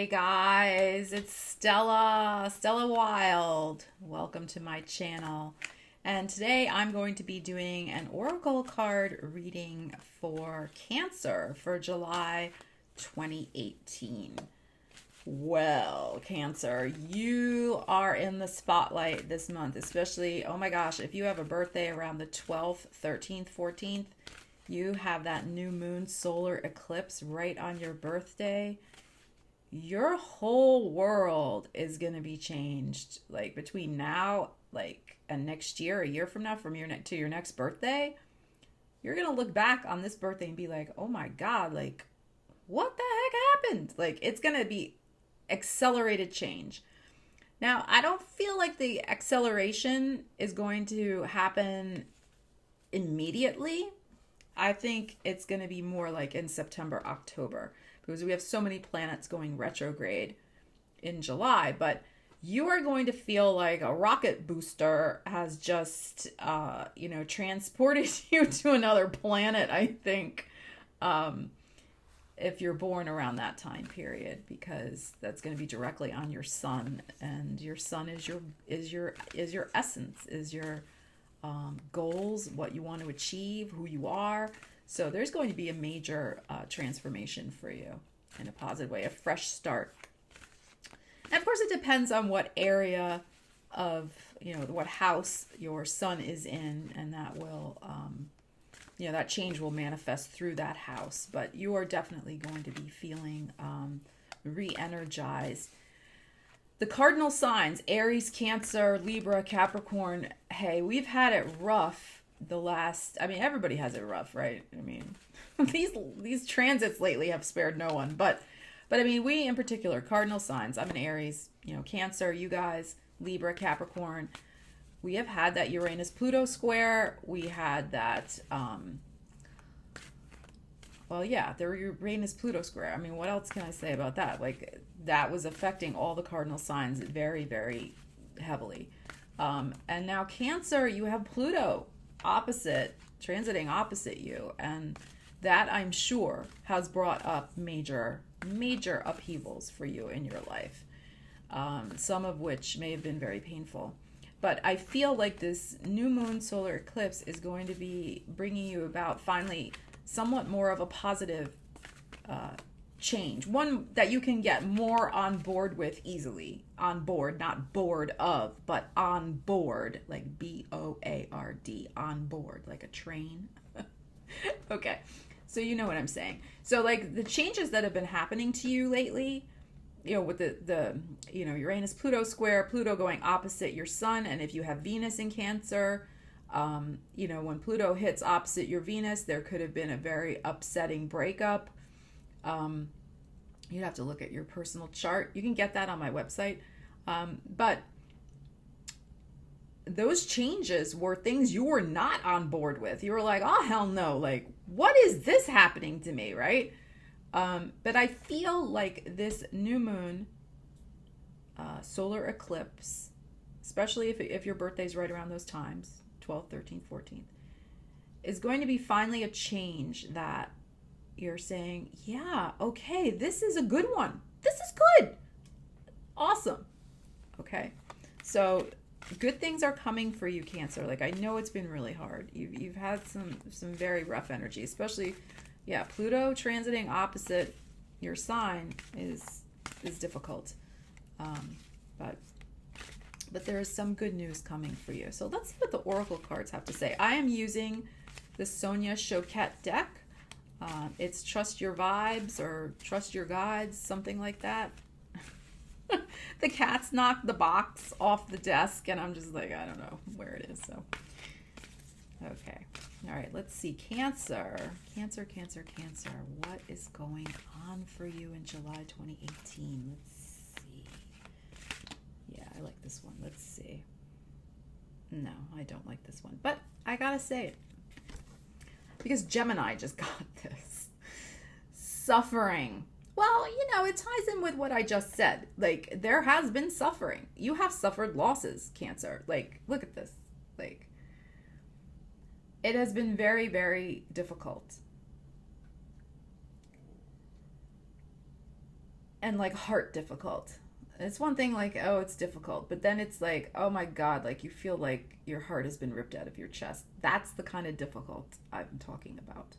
guys, it's Stella Wilde. Welcome to my channel. And today I'm going to be doing an oracle card reading for Cancer for July 2018. Well, Cancer, you are in the spotlight this month, especially, oh my gosh, if you have a birthday around the 12th, 13th, 14th, you have that new moon solar eclipse right on your birthday. Your whole world is going to be changed like between now and next year, a year from now, from your next birthday. You're going to look back on this birthday and be like, oh my god, like what the heck happened? Like it's going to be accelerated change. Now, I don't feel like the acceleration is going to happen immediately. I think it's going to be more like in September, October, because we have so many planets going retrograde in July. But you are going to feel like a rocket booster has just, transported you to another planet, I think, if you're born around that time period, because that's going to be directly on your sun, and your sun is your essence, is your goals, what you want to achieve, who you are. So there's going to be a major transformation for you in a positive way, a fresh start. And of course, it depends on what area of, what house your sun is in, and that will, that change will manifest through that house. But you are definitely going to be feeling re-energized. The cardinal signs, Aries, Cancer, Libra, Capricorn. Hey, we've had it rough everybody has it rough, right? I mean, these transits lately have spared no one. But I mean, we in particular, cardinal signs. I'm an Aries, Cancer, you guys, Libra, Capricorn. We have had that Uranus-Pluto square. We had that, the Uranus-Pluto square. I mean, what else can I say about that? Like, that was affecting all the cardinal signs very, very heavily. And now Cancer, you have Pluto transiting opposite you. And that, I'm sure, has brought up major, major upheavals for you in your life. Some of which may have been very painful. But I feel like this new moon solar eclipse is going to be bringing you about finally somewhat more of a positive change. One that you can get more on board with easily. On board, not bored of, but on board, like B-O-A-R-D, on board, like a train. Okay, so you know what I'm saying. So like the changes that have been happening to you lately, with the Uranus-Pluto square, Pluto going opposite your sun, and if you have Venus in Cancer, when Pluto hits opposite your Venus, there could have been a very upsetting breakup. You'd have to look at your personal chart. You can get that on my website. But those changes were things you were not on board with. You were like, oh, hell no. Like, what is this happening to me, right? But I feel like this new moon solar eclipse, especially if your birthday's right around those times, 12th, 13th, 14th, is going to be finally a change that you're saying, yeah, okay, this is a good one. This is good. Awesome. Okay. So good things are coming for you, Cancer. Like, I know it's been really hard. You've had some very rough energy, especially, Pluto transiting opposite your sign is difficult. But there is some good news coming for you. So let's see what the oracle cards have to say. I am using the Sonia Choquette deck. It's Trust Your Vibes or Trust Your Guides, something like that. The cats knocked the box off the desk, and I'm just like, I don't know where it is. So, okay. All right, let's see. Cancer. Cancer. What is going on for you in July 2018? Let's see. Yeah, I like this one. Let's see. No, I don't like this one. But I gotta say it. Because Gemini just got this. Suffering. Well, it ties in with what I just said. Like, there has been suffering. You have suffered losses, Cancer. Like, look at this. Like, it has been very, very difficult. and like heart difficult. It's one thing like, oh, it's difficult, but then it's like, oh my God, like you feel like your heart has been ripped out of your chest. That's the kind of difficult I'm talking about.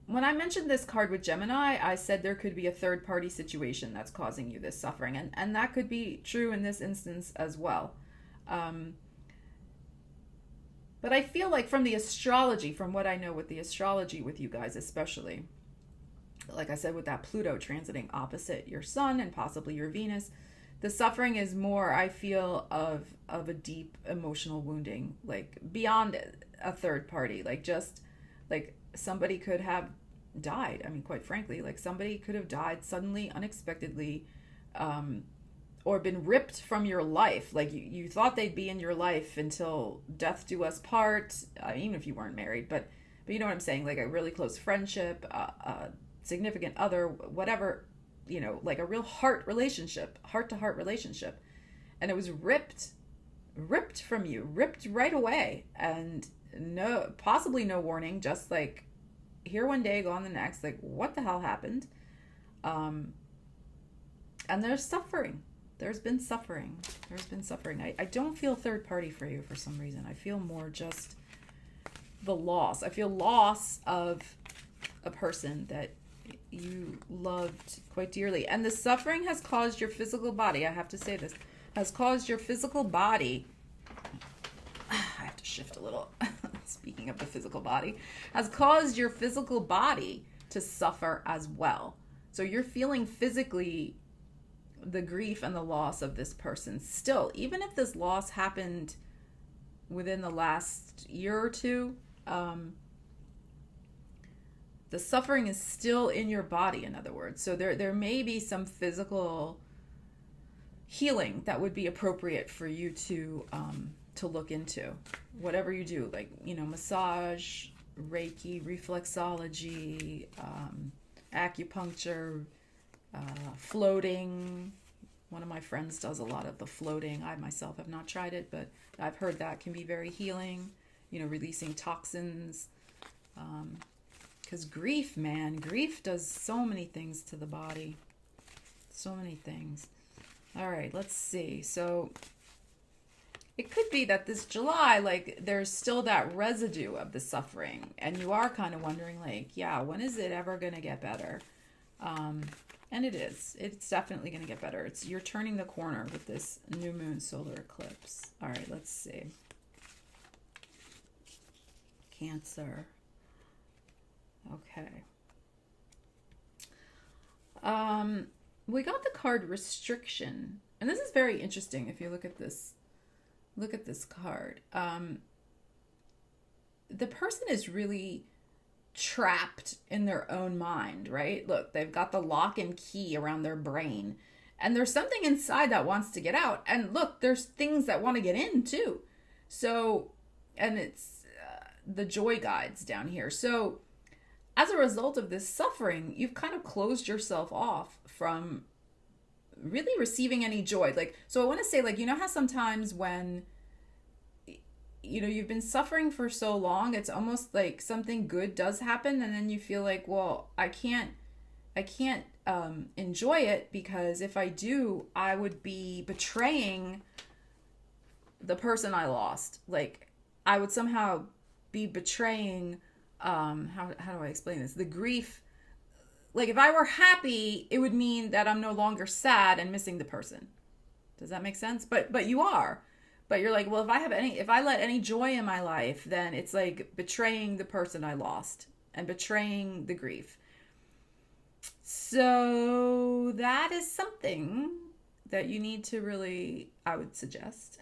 When I mentioned this card with Gemini, I said there could be a third party situation that's causing you this suffering, and that could be true in this instance as well. But I feel like from the astrology, from what I know with the astrology with you guys especially, like I said, with that Pluto transiting opposite your sun and possibly your Venus, the suffering is more, I feel, of a deep emotional wounding, like beyond a third party, like just like somebody could have died. I mean, quite frankly, like somebody could have died suddenly, unexpectedly, or been ripped from your life. Like you thought they'd be in your life until death do us part, even if you weren't married, but you know what I'm saying? Like a really close friendship, significant other, whatever, like a real heart to heart relationship. And it was ripped from you, ripped right away. And possibly no warning, just like here one day, gone the next, like what the hell happened? And there's suffering. There's been suffering. I don't feel third party for you for some reason. I feel more just the loss. I feel loss of a person that you loved quite dearly. And the suffering has caused your physical body, I have to say this, has caused your physical body, I have to shift a little, speaking of the physical body, has caused your physical body to suffer as well. So you're feeling physically the grief and the loss of this person still, even if this loss happened within the last year or two. The suffering is still in your body, in other words. So there may be some physical healing that would be appropriate for you to look into. Whatever you do, like, massage, Reiki, reflexology, acupuncture, floating. One of my friends does a lot of the floating. I myself have not tried it, but I've heard that can be very healing, releasing toxins. Because grief does so many things to the body. So many things. All right, let's see. So it could be that this July, like, there's still that residue of the suffering. And you are kind of wondering, like, yeah, when is it ever going to get better? And it is. It's definitely going to get better. You're turning the corner with this new moon solar eclipse. All right, let's see. Cancer. Okay. We got the card restriction. And this is very interesting if you look at this card. The person is really trapped in their own mind, right? Look, they've got the lock and key around their brain, and there's something inside that wants to get out. And look, there's things that want to get in too. So, and it's the joy guides down here. So as a result of this suffering, you've kind of closed yourself off from really receiving any joy. Like, so I want to say, like, how sometimes when you've been suffering for so long, it's almost like something good does happen, and then you feel like, well, I can't enjoy it, because if I do, I would be betraying the person I lost. Like, I would somehow be betraying, how do I explain this? The grief. Like, if I were happy, it would mean that I'm no longer sad and missing the person. Does that make sense? But you are. But you're like, well, if I let any joy in my life, then it's like betraying the person I lost and betraying the grief. So that is something that you need to really, I would suggest.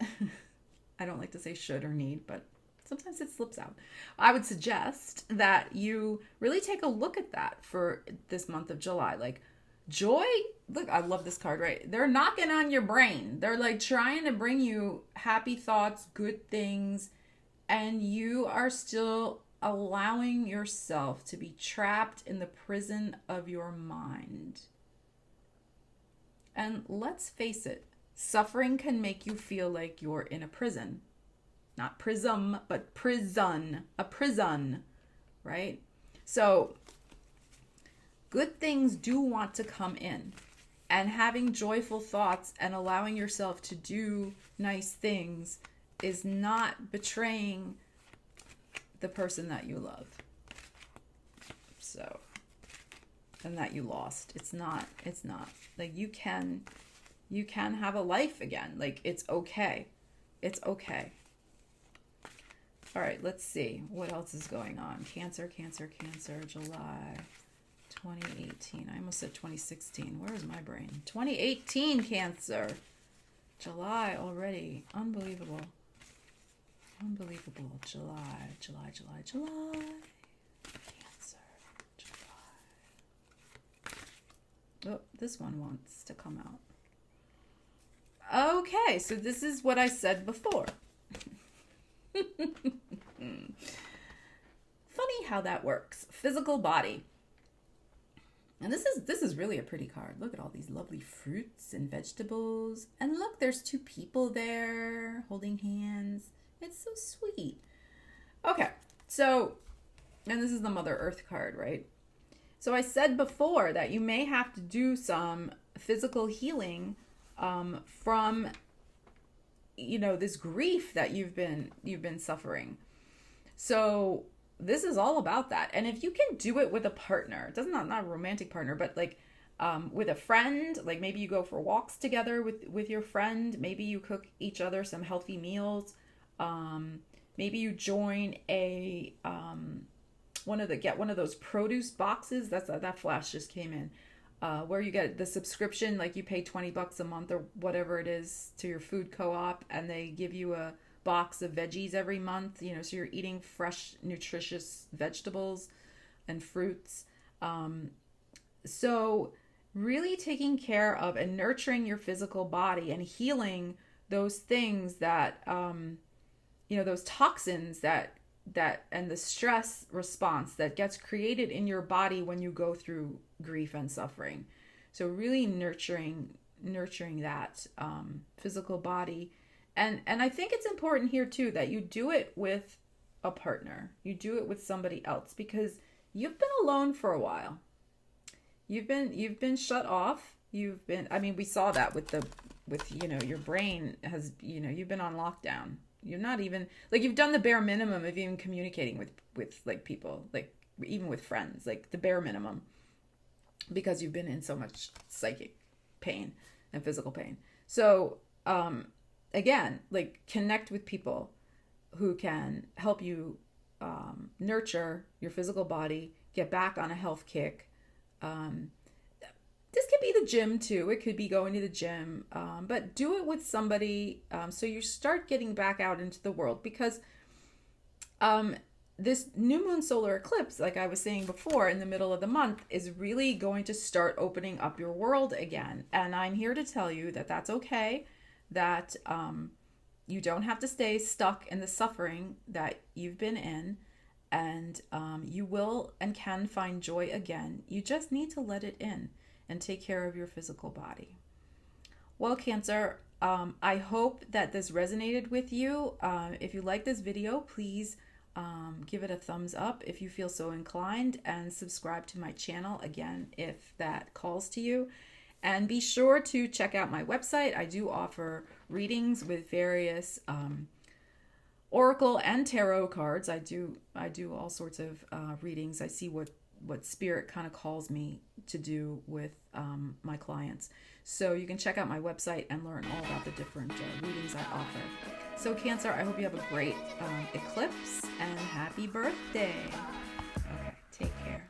I don't like to say should or need, but sometimes it slips out. I would suggest that you really take a look at that for this month of July. Like, joy, look, I love this card, right? They're knocking on your brain. They're like trying to bring you happy thoughts, good things, and you are still allowing yourself to be trapped in the prison of your mind. And let's face it, suffering can make you feel like you're in a prison. Not prism, but prison. A prison, right? So good things do want to come in. And having joyful thoughts and allowing yourself to do nice things is not betraying the person that you love. So, and that you lost. It's not. Like you can have a life again. Like it's okay. It's okay. All right, let's see what else is going on. Cancer, July 2018. I almost said 2016. Where is my brain? 2018 Cancer. July already. Unbelievable. July. Cancer. July. Oh, this one wants to come out. Okay, so this is what I said before. Funny how that works. Physical body. And this is really a pretty card. Look at all these lovely fruits and vegetables. And look, there's two people there holding hands. It's so sweet. Okay, so, and this is the Mother Earth card, right? So I said before that you may have to do some physical healing from, you know, this grief that you've been suffering. So this is all about that. And if you can do it with a partner, it doesn't not a romantic partner, but like with a friend, like maybe you go for walks together with your friend, maybe you cook each other some healthy meals. Maybe you join a one of those produce boxes. That flash just came in. Where you get the subscription, like you pay $20 a month or whatever it is to your food co-op, and they give you a box of veggies every month, you know, so you're eating fresh, nutritious vegetables and fruits. So really taking care of and nurturing your physical body and healing those things that, you know, those toxins that and the stress response that gets created in your body when you go through grief and suffering. So really nurturing that physical body. And I think it's important here too that you do it with a partner. You do it with somebody else, because you've been alone for a while. You've been shut off. I mean, we saw that with you know, your brain has, you know, you've been on lockdown. You're not even, like, you've done the bare minimum of even communicating with like people, like even with friends, like the bare minimum, because you've been in so much psychic pain and physical pain. So, again, like connect with people who can help you nurture your physical body, get back on a health kick. This could be the gym too. It could be going to the gym, but do it with somebody so you start getting back out into the world, because this new moon solar eclipse, like I was saying before, in the middle of the month is really going to start opening up your world again. And I'm here to tell you that that's okay, that you don't have to stay stuck in the suffering that you've been in, and you will and can find joy again. You just need to let it in and take care of your physical body. Well, Cancer, I hope that this resonated with you. If you like this video, please give it a thumbs up if you feel so inclined, and subscribe to my channel again if that calls to you. And be sure to check out my website. I do offer readings with various oracle and tarot cards. I do all sorts of readings. I see what spirit kind of calls me to do with my clients. So you can check out my website and learn all about the different readings I offer. So Cancer, I hope you have a great eclipse, and happy birthday. Okay, take care.